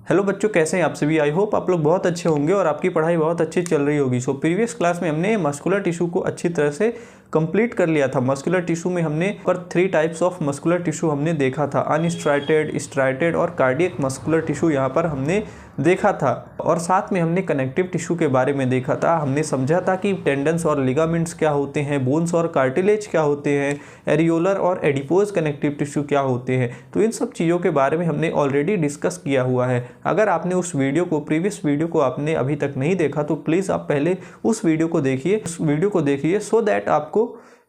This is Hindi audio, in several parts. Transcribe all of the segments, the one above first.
हेलो बच्चों, कैसे हैं आप सभी। आई होप आप लोग बहुत अच्छे होंगे और आपकी पढ़ाई बहुत अच्छी चल रही होगी। सो प्रीवियस क्लास में हमने मस्कुलर टिश्यू को अच्छी तरह से कंप्लीट कर लिया था। मस्कुलर टिश्यू में हमने पर 3 टाइप्स ऑफ मस्कुलर टिश्यू हमने देखा था, अनस्ट्राइटेड, स्ट्राइटेड और कार्डियक मस्कुलर टिश्यू यहाँ पर हमने देखा था। और साथ में हमने कनेक्टिव टिश्यू के बारे में देखा था। हमने समझा था कि टेंडन्स और लिगामेंट्स क्या होते हैं, बोन्स और कार्टिलेज क्या होते हैं, एरियोलर और एडिपोज कनेक्टिव टिश्यू क्या होते हैं। तो इन सब चीज़ों के बारे में हमने ऑलरेडी डिस्कस किया हुआ है। अगर आपने उस वीडियो को, प्रीवियस वीडियो को आपने अभी तक नहीं देखा तो प्लीज़ आप पहले उस वीडियो को देखिए सो दैट आपको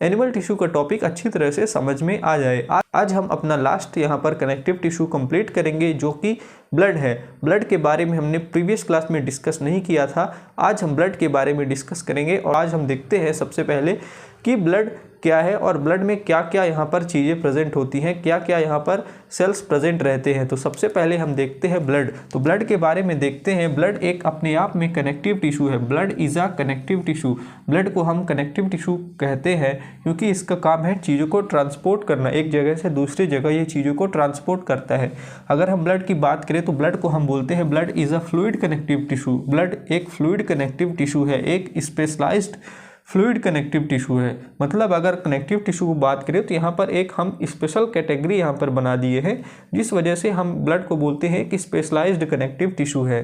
एनिमल टिश्यू का टॉपिक अच्छी तरह से समझ में आ जाए। आज हम अपना लास्ट यहाँ पर कनेक्टिव टिश्यू कंप्लीट करेंगे जो कि ब्लड है। ब्लड के बारे में हमने प्रीवियस क्लास में डिस्कस नहीं किया था। आज हम ब्लड के बारे में डिस्कस करेंगे और आज हम देखते हैं सबसे पहले कि ब्लड क्या है और ब्लड में क्या क्या यहाँ पर चीज़ें प्रेजेंट होती हैं, क्या क्या यहाँ पर सेल्स प्रेजेंट रहते हैं। तो सबसे पहले हम देखते हैं ब्लड। तो ब्लड के बारे में देखते हैं। ब्लड एक अपने आप में कनेक्टिव टिश्यू है। Blood is a connective tissue. Blood को हम कनेक्टिव टिश्यू कहते हैं क्योंकि इसका काम है चीज़ों को ट्रांसपोर्ट करना, एक जगह से दूसरी जगह ये चीज़ों को ट्रांसपोर्ट करता है। अगर हम ब्लड की बात करें तो ब्लड को हम बोलते हैं blood is a fluid connective tissue. Blood एक फ्लूइड कनेक्टिव टिश्यू है, एक स्पेशलाइज्ड फ्लूइड कनेक्टिव टिश्यू है। मतलब अगर कनेक्टिव टिश्यू को बात करें तो यहाँ पर एक हम स्पेशल कैटेगरी यहाँ पर बना दिए हैं, जिस वजह से हम ब्लड को बोलते हैं कि स्पेशलाइज्ड कनेक्टिव टिश्यू है।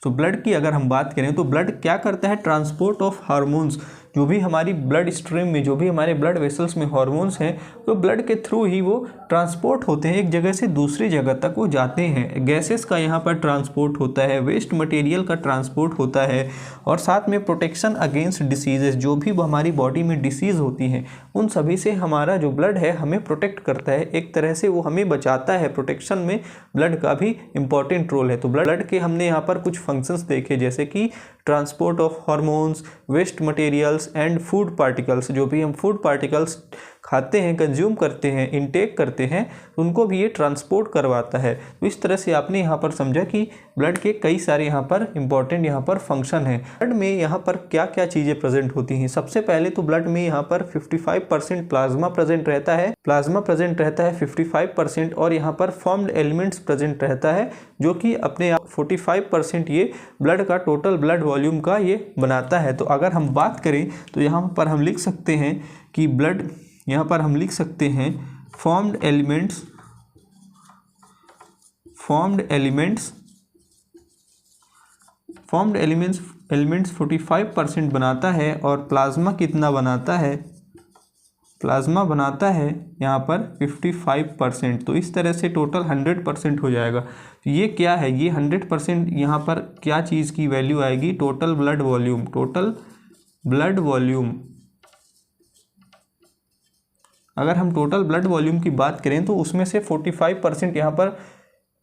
तो ब्लड की अगर हम बात करें तो ब्लड क्या करता है, ट्रांसपोर्ट ऑफ हार्मोन्स। जो भी हमारी ब्लड स्ट्रीम में, जो भी हमारे ब्लड वेसल्स में हार्मोन्स हैं, तो ब्लड के थ्रू ही वो ट्रांसपोर्ट होते हैं, एक जगह से दूसरी जगह तक वो जाते हैं। गैसेस का यहाँ पर ट्रांसपोर्ट होता है, वेस्ट मटेरियल का ट्रांसपोर्ट होता है और साथ में प्रोटेक्शन अगेंस्ट डिसीजेस। जो भी हमारी बॉडी में डिसीज़ होती हैं उन सभी से हमारा जो ब्लड है हमें प्रोटेक्ट करता है, एक तरह से वो हमें बचाता है। प्रोटेक्शन में ब्लड का भी इम्पॉर्टेंट रोल है। तो ब्लड के हमने यहाँ पर कुछ फंक्शंस देखे, जैसे कि transport of hormones, waste materials and food particles. जो भी हम फूड पार्टिकल्स खाते हैं, कंज्यूम करते हैं, इनटेक करते हैं, उनको भी ये ट्रांसपोर्ट करवाता है। तो इस तरह से आपने यहाँ पर समझा कि ब्लड के कई सारे यहाँ पर इम्पॉर्टेंट यहाँ पर फंक्शन हैं। ब्लड में यहाँ पर क्या क्या चीज़ें प्रेजेंट होती हैं। सबसे पहले तो ब्लड में यहाँ पर 55% प्लाज्मा प्रेजेंट रहता है। 55% और यहाँ पर फॉर्म्ड एलिमेंट्स प्रेजेंट रहता है, जो कि अपने आप 45% ये ब्लड का टोटल ब्लड वॉल्यूम का ये बनाता है। तो अगर हम बात करें तो यहाँ पर हम लिख सकते हैं कि ब्लड, यहाँ पर हम लिख सकते हैं फॉर्म्ड एलिमेंट्स 45% बनाता है और प्लाज्मा कितना बनाता है, प्लाज्मा बनाता है यहाँ पर 55%। तो इस तरह से टोटल 100% हो जाएगा। तो ये क्या है, ये 100% यहाँ पर क्या चीज़ की वैल्यू आएगी, total blood volume. Total blood volume, अगर हम टोटल ब्लड वॉल्यूम की बात करें तो उसमें से 45% यहाँ पर,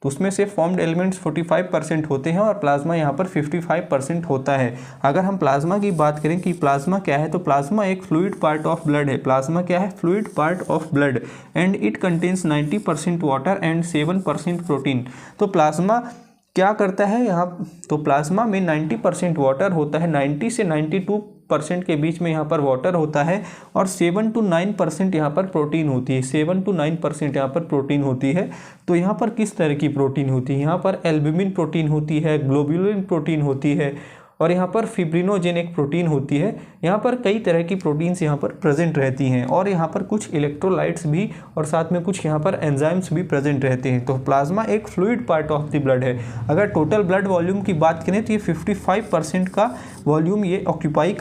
तो उसमें से फॉर्म्ड एलिमेंट्स 45% होते हैं और प्लाज्मा यहाँ पर 55% होता है। अगर हम प्लाज्मा की बात करें कि प्लाज्मा क्या है, तो प्लाज्मा एक फ्लूइड पार्ट ऑफ ब्लड है। प्लाज्मा क्या है, fluid part of blood and it contains 90% water and 7% protein. तो प्लाज्मा क्या करता है यहाँ, तो प्लाज्मा में 90% वाटर होता है, 90 से 92% के बीच में यहाँ पर वाटर होता है और 7 to 9% यहाँ पर प्रोटीन होती है। 7 to 9% यहाँ पर प्रोटीन होती है। तो यहाँ पर किस तरह की प्रोटीन होती है, यहाँ पर एल्ब्यूमिन प्रोटीन होती है, ग्लोब्युलिन प्रोटीन होती है और यहाँ पर फिब्रिनोजेन एक प्रोटीन होती है। यहाँ पर कई तरह की प्रोटीन्स यहाँ पर प्रेजेंट रहती हैं और यहाँ पर कुछ इलेक्ट्रोलाइट्स भी और साथ में कुछ यहाँ पर एंजाइम्स भी प्रेजेंट रहते हैं। तो प्लाज्मा एक fluid part of the blood है। अगर टोटल ब्लड वॉल्यूम की बात करें तो ये 55% का वॉल्यूम ये ऑक्यूपाई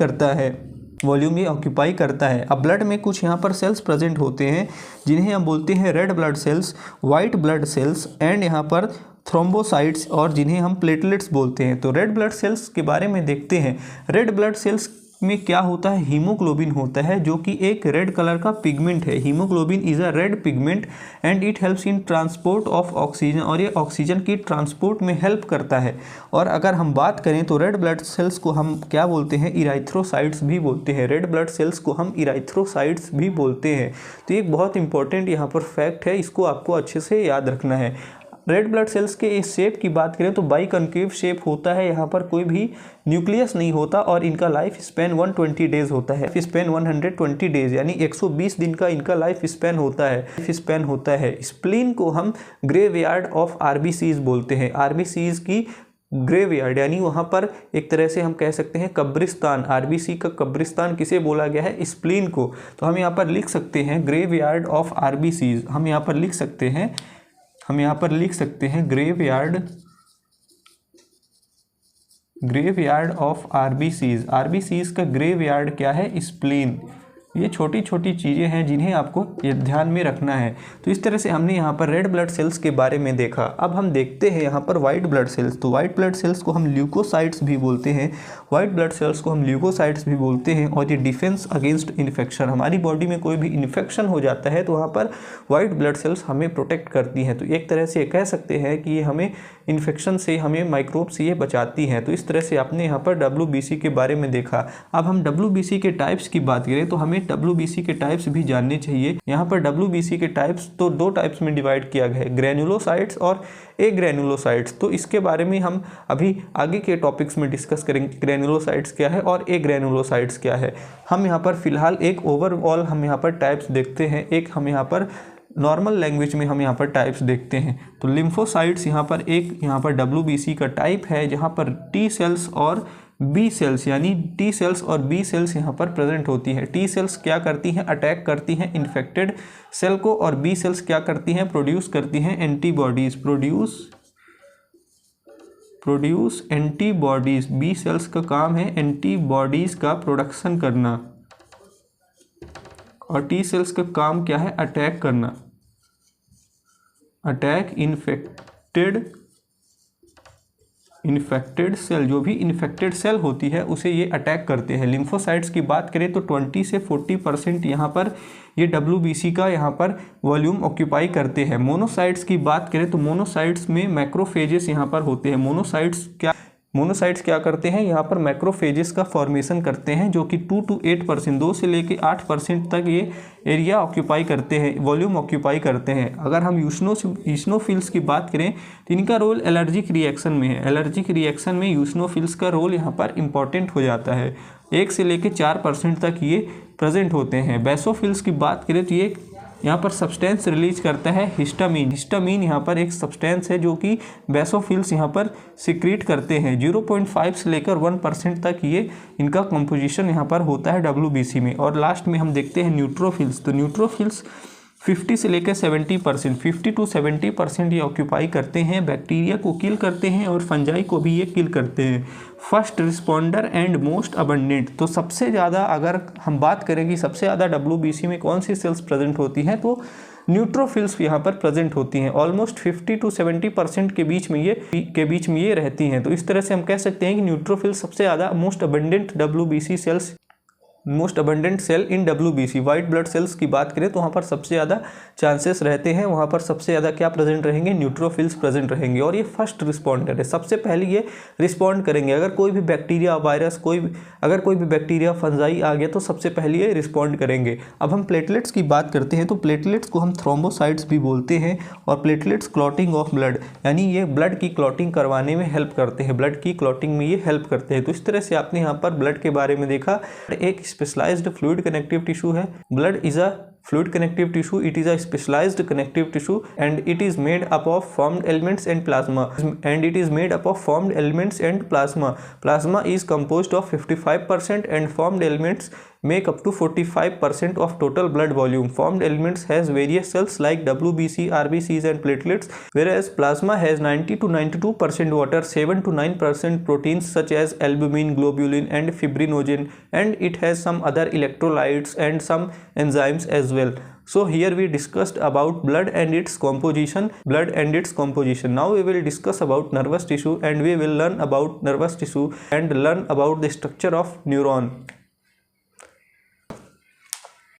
करता है। अब ब्लड में कुछ यहाँ पर सेल्स प्रेजेंट होते हैं जिन्हें हम बोलते हैं red blood cells, white blood cells and यहाँ पर थ्रोम्बोसाइट्स, और जिन्हें हम प्लेटलेट्स बोलते हैं। तो रेड ब्लड सेल्स के बारे में देखते हैं। रेड ब्लड सेल्स में क्या होता है, हीमोग्लोबिन होता है, जो कि एक रेड कलर का पिगमेंट है। Haemoglobin is a red pigment and it helps in transport of oxygen, और ये ऑक्सीजन की ट्रांसपोर्ट में हेल्प करता है। और अगर हम बात करें तो रेड ब्लड सेल्स को हम क्या बोलते हैं, इराइथ्रोसाइट्स भी बोलते हैं। रेड ब्लड सेल्स को हम इराइथ्रोसाइट्स भी बोलते हैं। तो एक बहुत इंपॉर्टेंट यहाँ पर फैक्ट है, इसको आपको अच्छे से याद रखना है। रेड ब्लड सेल्स के इस शेप की बात करें तो बाइकनकेव शेप होता है, यहाँ पर कोई भी न्यूक्लियस नहीं होता और इनका लाइफ स्पैन 120 डेज होता है, स्पैन 120 डेज यानी 120 दिन का इनका लाइफ स्पैन होता है। स्प्लीन को हम ग्रेवयार्ड ऑफ आरबीसीज बोलते हैं, आरबीसीज की ग्रेवयार्ड यानी वहाँ पर एक तरह से हम कह सकते हैं कब्रिस्तान, आरबीसी का कब्रिस्तान किसे बोला गया है, स्प्लीन को। तो हम यहाँ पर लिख सकते हैं ग्रेवयार्ड ऑफ आरबीसीज, हम यहाँ पर लिख सकते हैं ग्रेवयार्ड ऑफ आरबीसीज। आरबीसीज का ग्रेवयार्ड क्या है, स्प्लीन। ये छोटी छोटी चीज़ें हैं जिन्हें आपको ध्यान में रखना है। तो इस तरह से हमने यहाँ पर रेड ब्लड सेल्स के बारे में देखा। अब हम देखते हैं यहाँ पर वाइट ब्लड सेल्स। तो वाइट ब्लड सेल्स को हम ल्यूकोसाइट्स भी बोलते हैं, और ये डिफेंस अगेंस्ट इन्फेक्शन, हमारी बॉडी में कोई भी इन्फेक्शन हो जाता है तो वहाँ पर वाइट ब्लड सेल्स हमें प्रोटेक्ट करती हैं। तो एक तरह से कह सकते हैं कि ये हमें इन्फेक्शन से, हमें माइक्रोब से ये बचाती हैं। तो इस तरह से आपने यहाँ पर WBC के बारे में देखा। अब हम WBC के टाइप्स की बात करें तो हमें WBC के टाइप्स भी जानने चाहिए। यहाँ पर WBC के टाइप्स तो 2 टाइप्स में डिवाइड किया गया है, ग्रैनुलोसाइट्स और एग्रैनुलोसाइट्स। तो इसके बारे में हम अभी आगे के टॉपिक्स में डिस्कस करेंगे, ग्रैनुलोसाइट्स क्या है और एग्रैनुलोसाइट्स क्या है। हम यहाँ पर फिलहाल एक ओवरऑल हम यहाँ पर टाइप्स देखते हैं, एक हम यहाँ पर नॉर्मल लैंग्वेज में हम यहाँ पर टाइप्स देखते हैं। तो लिम्फोसाइट्स यहाँ पर WBC का टाइप है, जहाँ पर टी सेल्स और बी सेल्स यानी टी सेल्स और बी सेल्स यहाँ पर प्रेजेंट होती है। टी सेल्स क्या करती हैं, अटैक करती हैं इन्फेक्टेड सेल को, और बी सेल्स क्या करती हैं, प्रोड्यूस करती हैं antibodies, produce antibodies. B cells का काम है एंटीबॉडीज का प्रोडक्शन करना, और टी सेल्स का काम क्या है, अटैक करना, अटैक इन्फेक्टेड सेल। जो भी इन्फेक्टेड सेल होती है उसे ये अटैक करते हैं। लिम्फोसाइट्स की बात करें तो 20 से 40% यहाँ पर ये WBC का यहाँ पर वॉल्यूम ऑक्यूपाई करते हैं। मोनोसाइट्स की बात करें तो मोनोसाइट्स में मैक्रोफेजेस यहाँ पर होते हैं। मोनोसाइट्स क्या करते हैं, यहाँ पर मैक्रोफेजेस का फॉर्मेशन करते हैं, जो कि 2 to 8%, 2 से लेकर 8% तक ये एरिया ऑक्यूपाई करते हैं, वॉल्यूम ऑक्यूपाई करते हैं। अगर हम यूशनोफिल्स की बात करें तो इनका रोल एलर्जिक रिएक्शन में है। एलर्जिक रिएक्शन में यूशनोफिल्स का रोल यहाँ पर इम्पॉर्टेंट हो जाता है। 1 से लेकर 4% तक ये प्रेजेंट होते हैं। बेसोफिल्स की बात करें तो ये यहाँ पर सब्सटेंस रिलीज करता है हिस्टामीन। हिस्टामीन यहाँ पर एक सब्सटेंस है जो कि बेसोफिल्स यहाँ पर सिक्रीट करते हैं। 0.5 से लेकर 1% तक ये इनका कंपोजिशन यहाँ पर होता है WBC में। और लास्ट में हम देखते हैं न्यूट्रोफिल्स। तो न्यूट्रोफिल्स 50 से लेकर 70%, 50 to 70% ये ऑक्यूपाई करते हैं, बैक्टीरिया को किल करते हैं और फंजाई को भी ये किल करते हैं। First responder and most abundant. तो सबसे ज़्यादा अगर हम बात करें कि सबसे ज़्यादा WBC में कौन सी सेल्स प्रेजेंट होती हैं, तो न्यूट्रोफिल्स यहाँ पर प्रेजेंट होती हैं। ऑलमोस्ट 50 to 70% के बीच में ये रहती हैं। तो इस तरह से हम कह सकते हैं कि न्यूट्रोफिल्स सबसे ज़्यादा मोस्ट अबंडेंट सेल इन WBC। वाइट ब्लड सेल्स की बात करें तो वहाँ पर सबसे ज़्यादा चांसेस रहते हैं, वहाँ पर सबसे ज़्यादा क्या प्रेजेंट रहेंगे, न्यूट्रोफिल्स प्रेजेंट रहेंगे। और ये फर्स्ट रिस्पॉन्डर है, सबसे पहले ये रिस्पॉन्ड करेंगे। अगर कोई भी बैक्टीरिया, वायरस, अगर कोई भी बैक्टीरिया, फंजाई आ गया तो सबसे पहले ये रिस्पॉन्ड करेंगे। अब हम प्लेटलेट्स की बात करते हैं तो प्लेटलेट्स को हम थ्रोम्बोसाइट्स भी बोलते हैं। और प्लेटलेट्स क्लॉटिंग ऑफ ब्लड यानी ये ब्लड की क्लॉटिंग करवाने में हेल्प करते हैं, ब्लड की क्लॉटिंग में ये हेल्प करते हैं। तो इस तरह से आपने यहाँ पर ब्लड के बारे में देखा। एक स्पेशलाइज्ड फ्लूइड कनेक्टिव टिश्यू है। Blood is a fluid connective tissue. It is a specialized connective tissue and it is made up of formed elements and plasma. Plasma is composed of 55% and formed elements make up to 45% of total blood volume. Formed elements has various cells like WBC, RBCs and platelets, whereas plasma has 90 to 92% water, 7 to 9% proteins such as albumin, globulin and fibrinogen, and it has some other electrolytes and some enzymes as well. So here we discussed about blood and its composition. Now we will discuss about nervous tissue, and we will learn about nervous tissue and learn about the structure of neuron.